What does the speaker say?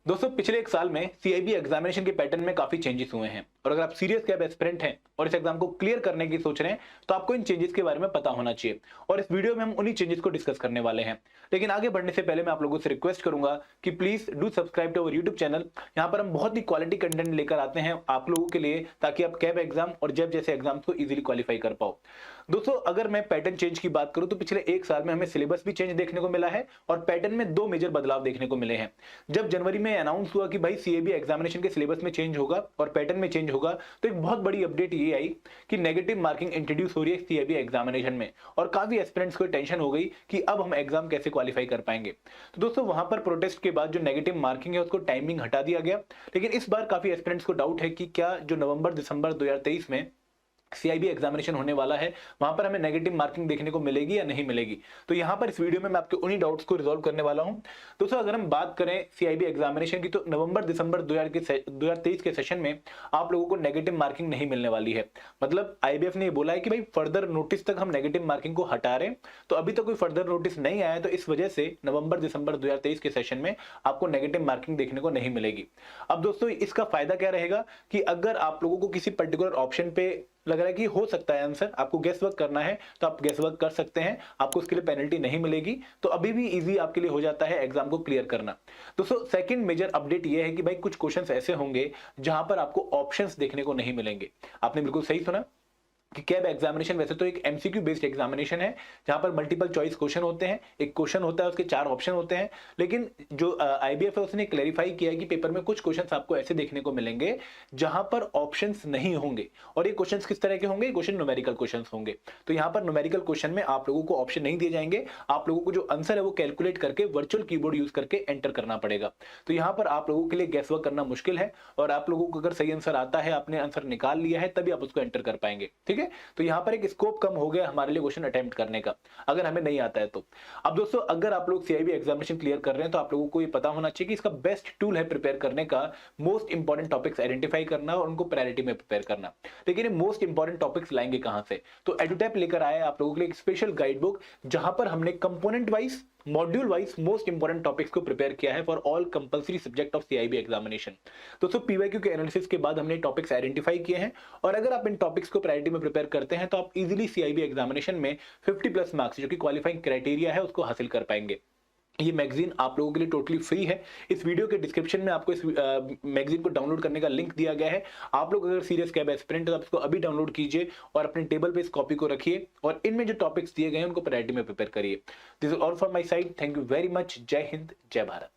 दोस्तों पिछले एक साल में सीआईबी एग्जामिनेशन के पैटर्न में काफी चेंजेस हुए हैं और अगर आप सीरियस कैब एस्पिरेंट हैं और इस एग्जाम को क्लियर करने की सोच रहे हैं तो आपको इन चेंजेस के बारे में पता होना चाहिए और इस वीडियो में हम उन्हीं चेंजेस को डिस्कस करने वाले हैं। लेकिन आगे बढ़ने से पहले मैं आप लोगों से रिक्वेस्ट करूंगा कि please do subscribe to our YouTube channel. यहाँ पर हम बहुत ही क्वालिटी कंटेंट लेकर आते हैं आप लोगों के लिए ताकि आप कैब एग्जाम और जेब जैसे एग्जाम को इजीली क्वालिफाई कर पाओ। दोस्तों अगर मैं पैटर्न चेंज की बात करूं तो पिछले एक साल में हमें सिलेबस भी चेंज देखने को मिला है और पैटर्न में दो मेजर बदलाव देखने को मिले हैं। जब जनवरी में अनाउंस हुआ कि भाई सीएबी एग्जामिनेशन के सिलेबस में चेंज होगा और पैटर्न में चेंज होगा तो एक बहुत बड़ी अपडेट ये आई कि नेगेटिव मार्किंग इंट्रोड्यूस हो रही है सीएबी एग्जामिनेशन में और काफी एस्पिरेंट्स को टेंशन हो गई कि अब हम एग्जाम कैसे क्वालिफाई कर पाएंगे। तो दोस्तों वहां पर प्रोटेस्ट के बाद जो नेगेटिव मार्किंग है उसको टाइमिंग हटा दिया गया। लेकिन इस बार काफी एस्पिरेंट्स को डाउट है कि क्या जो नवंबर दिसंबर 2023 में सीआईबी एग्जामिनेशन होने वाला है वहां पर हमें नेगेटिव मार्किंग देखने को मिलेगी या नहीं मिलेगी। तो यहां पर इस वीडियो में मैं आपके उन्हीं डाउट्स को रिजॉल्व करने वाला हूं। दोस्तों अगर हम बात करें सीआईबी एग्जामिनेशन की तो नवंबर दिसंबर 2023 के सेशन में आप लोगों को नेगेटिव मार्किंग नहीं मिलने वाली है। मतलब आईबीएफ ने बोला है कि भाई फर्दर नोटिस तक हम नेगेटिव मार्किंग को हटा रहे हैं। तो अभी तक कोई फर्दर नोटिस नहीं आया है तो इस वजह से नवंबर दिसंबर 2023 के सेशन में आपको नेगेटिव मार्किंग देखने को नहीं मिलेगी। अब दोस्तों इसका फायदा क्या रहेगा कि अगर आप लोगों को किसी पर्टिकुलर ऑप्शन पे लग रहा है कि हो सकता है आंसर आपको गेस वर्क करना है तो आप गेस वर्क कर सकते हैं, आपको उसके लिए पेनल्टी नहीं मिलेगी। तो अभी भी इजी आपके लिए हो जाता है एग्जाम को क्लियर करना। दोस्तों सेकंड मेजर अपडेट ये है कि भाई कुछ क्वेश्चंस ऐसे होंगे जहां पर आपको ऑप्शंस देखने को नहीं मिलेंगे। आपने बिल्कुल सही सुना कि कैब एग्जामिनेशन वैसे तो एक एमसीक्यू बेस्ड एग्जामिनेशन है जहां पर मल्टीपल चॉइस क्वेश्चन होते हैं। एक क्वेश्चन होता है उसके 4 ऑप्शन होते हैं। लेकिन जो आईबीएफ है उसने क्लैरिफाई किया है कि पेपर में कुछ क्वेश्चंस आपको ऐसे देखने को मिलेंगे जहां पर ऑप्शंस नहीं होंगे। और ये क्वेश्चंस किस तरह के होंगे? क्वेश्चन न्यूमेरिकल क्वेश्चंस होंगे। तो यहां पर न्यूमेरिकल क्वेश्चन में आप लोगों को ऑप्शन नहीं दिए जाएंगे, आप लोगों को जो आंसर है वो कैलकुलेट करके वर्चुअल कीबोर्ड यूज करके एंटर करना पड़ेगा। तो यहां पर आप लोगों के लिए गैस वर्क करना मुश्किल है और आप लोगों को अगर सही आंसर आता है, आपने आंसर निकाल लिया है, तभी आप उसको एंटर कर पाएंगे। ठीक है, तो यहां पर स्कोप कम हो गया हमारे लिए क्वेश्चन अटेम्प्ट करने का अगर हमें नहीं आता है तो। अब दोस्तों अगर आप लोग सीआईबी एग्जामिनेशन क्लियर कर रहे हैं तो आप लोगों को ये पता होना चाहिए कि इसका बेस्ट टूल है प्रिपेयर करने का मोस्ट इंपॉर्टेंट टॉपिक्स आइडेंटिफाई करना और उनको प्रायोरिटी में प्रिपेयर करना। लेकिन ये मोस्ट इंपॉर्टेंट टॉपिक्स लाएंगे कहां से? तो एडुटैप लेकर आया है आप लोगों के लिए एक स्पेशल गाइड बुक जहां पर हमने component wise module wise most important topics को प्रिपेयर किया है for all compulsory subject of CIB examination. दोस्तों पीवाईक्यू के एनालिसिस के बाद हमने टॉपिक्स आइडेंटिफाई किए हैं और अगर आप इन टॉपिक्स को प्रायोरिटी में प्रिपेयर करते हैं तो आप इजीली सीआईबी एग्जामिनेशन में 50+ मार्क्स जो कि क्वालिफाइंग क्राइटेरिया है उसको हासिल कर पाएंगे। ये मैगजीन आप लोगों के लिए टोटली फ्री है। इस वीडियो के डिस्क्रिप्शन में आपको इस मैगजीन को डाउनलोड करने का लिंक दिया गया है। आप लोग अगर सीरियस कैब एस्पिरेंट तो आप इसको अभी डाउनलोड कीजिए और अपने टेबल पे इस कॉपी को रखिए और इनमें जो टॉपिक्स दिए गए हैं उनको प्रायोरिटी में प्रिपेयर करिए। This is all for my side. Thank you very much. जय हिंद, जय भारत।